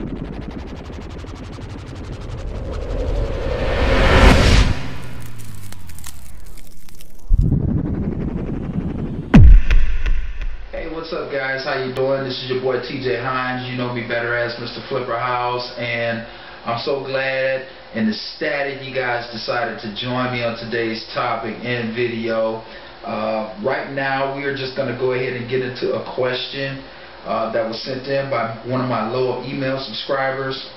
Hey, what's up guys? How you doing? This is your boy TJ Hines. You know me better as Mr. Flipperhouse, and I'm so glad and ecstatic you guys decided to join me on today's topic and video. Right now we are just going to go ahead and get into a question that was sent in by one of my loyal email subscribers,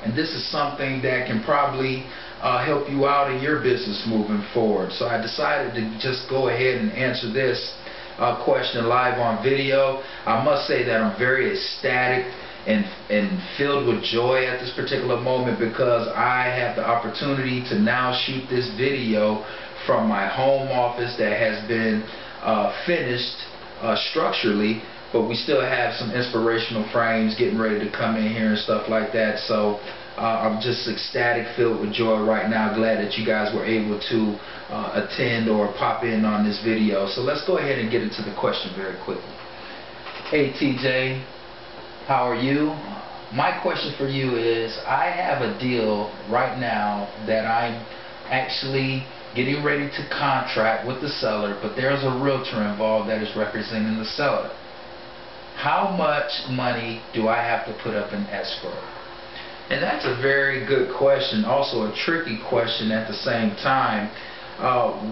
and this is something that can probably help you out in your business moving forward. So I decided to just go ahead and answer this question live on video. I must say that I'm very ecstatic and filled with joy at this particular moment, because I have the opportunity to now shoot this video from my home office that has been finished structurally, but we still have some inspirational frames getting ready to come in here and stuff like that. So I'm just ecstatic, filled with joy right now. Glad that you guys were able to attend or pop in on this video. So let's go ahead and get into the question very quickly. Hey TJ, how are you? My question for you is, I have a deal right now that I'm actually getting ready to contract with the seller, but there's a realtor involved that is representing the seller. How much money do I have to put up in escrow? And that's a very good question, also a tricky question at the same time.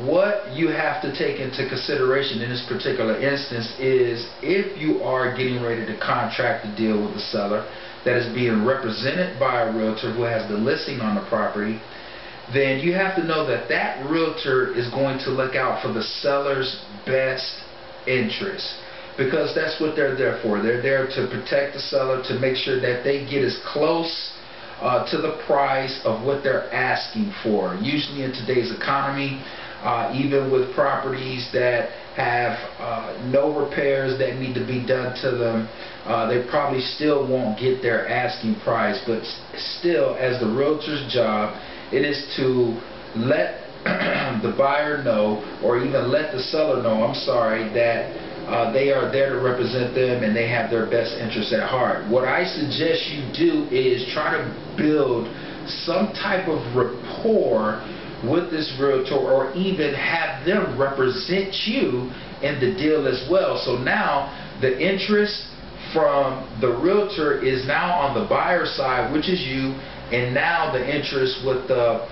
What you have to take into consideration in this particular instance is, if you are getting ready to contract a deal with the seller that is being represented by a realtor who has the listing on the property, then you have to know that that realtor is going to look out for the seller's best interest, because that's what they're there for. They're there to protect the seller, to make sure that they get as close to the price of what they're asking for. Usually in today's economy, even with properties that have no repairs that need to be done to them, they probably still won't get their asking price. But still, as the realtor's job, it is to let the buyer know, or even let the seller know, I'm sorry, that they are there to represent them and they have their best interests at heart. What I suggest you do is try to build some type of rapport with this realtor, or even have them represent you in the deal as well. So now the interest from the realtor is now on the buyer side, which is you, and now the interest with the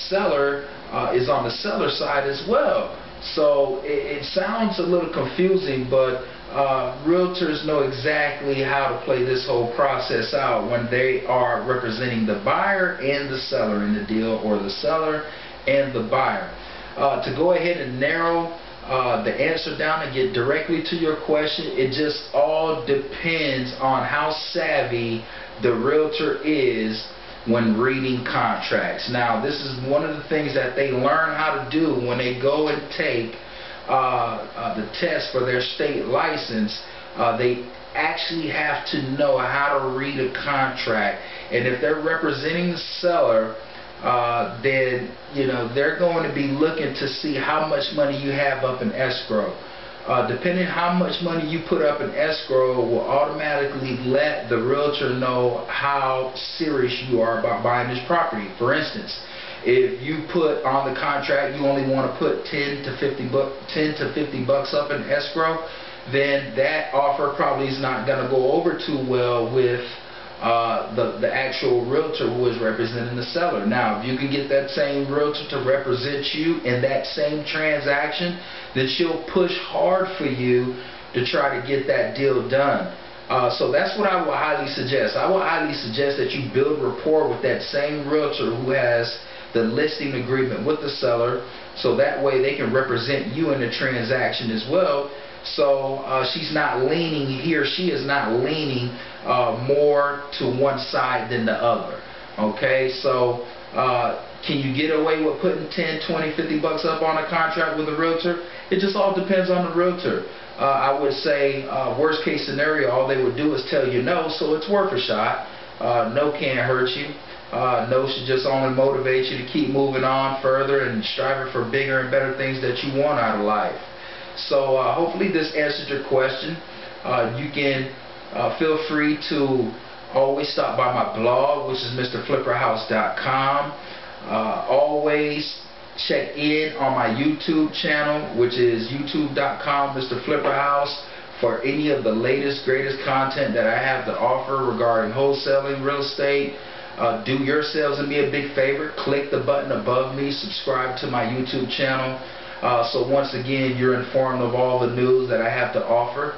seller is on the seller side as well. So it sounds a little confusing, but realtors know exactly how to play this whole process out when they are representing the buyer and the seller in the deal, or the seller and the buyer. To go ahead and narrow the answer down and get directly to your question, it just all depends on how savvy the realtor is when reading contracts. Now, this is one of the things that they learn how to do when they go and take the test for their state license. They actually have to know how to read a contract, and if they're representing the seller, then they're going to be looking to see how much money you have up in escrow. Depending how much money you put up in escrow will automatically let the realtor know how serious you are about buying this property. For instance, if you put on the contract you only want to put 10 to 50 bucks up in escrow, then that offer probably is not going to go over too well with the actual realtor who is representing the seller. Now, if you can get that same realtor to represent you in that same transaction, then she'll push hard for you to try to get that deal done. So that's what I would highly suggest. I would highly suggest that you build rapport with that same realtor who has the listing agreement with the seller, so that way they can represent you in the transaction as well. So she's not leaning, he or she is not leaning more to one side than the other. Okay, so can you get away with putting 10, 20, 50 bucks up on a contract with a realtor? It just all depends on the realtor. I would say worst case scenario, all they would do is tell you no, so it's worth a shot. No can't hurt you. No should just only motivate you to keep moving on further and striving for bigger and better things that you want out of life. So hopefully this answered your question. You can feel free to Always stop by my blog, which is mrflipperhouse.com. Always check in on my YouTube channel, which is youtube.com mrflipperhouse, for any of the latest, greatest content that I have to offer regarding wholesaling, real estate. Do yourselves and me a big favor. Click the button above me. Subscribe to my YouTube channel. So once again, you're informed of all the news that I have to offer.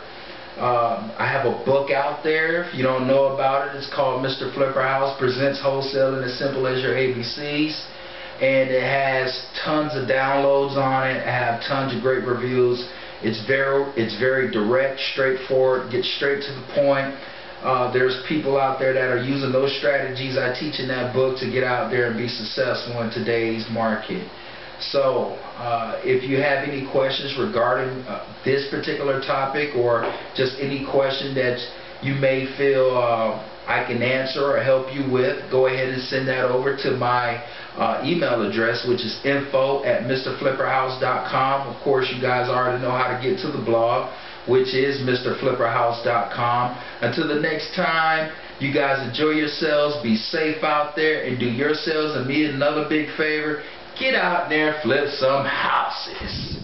I have a book out there. If you don't know about it, it's called Mr. Flipper House Presents Wholesaling as Simple as Your ABCs. And it has tons of downloads on it. I have tons of great reviews. It's very direct, straightforward, get straight to the point. There's people out there that are using those strategies I teach in that book to get out there and be successful in today's market. So if you have any questions regarding this particular topic, or just any question that you may feel I can answer or help you with, go ahead and send that over to my email address, which is info@mrflipperhouse.com. Of course, you guys already know how to get to the blog, which is mrflipperhouse.com. Until the next time, you guys enjoy yourselves, be safe out there, and do yourselves and me another big favor. Get out there and flip some houses.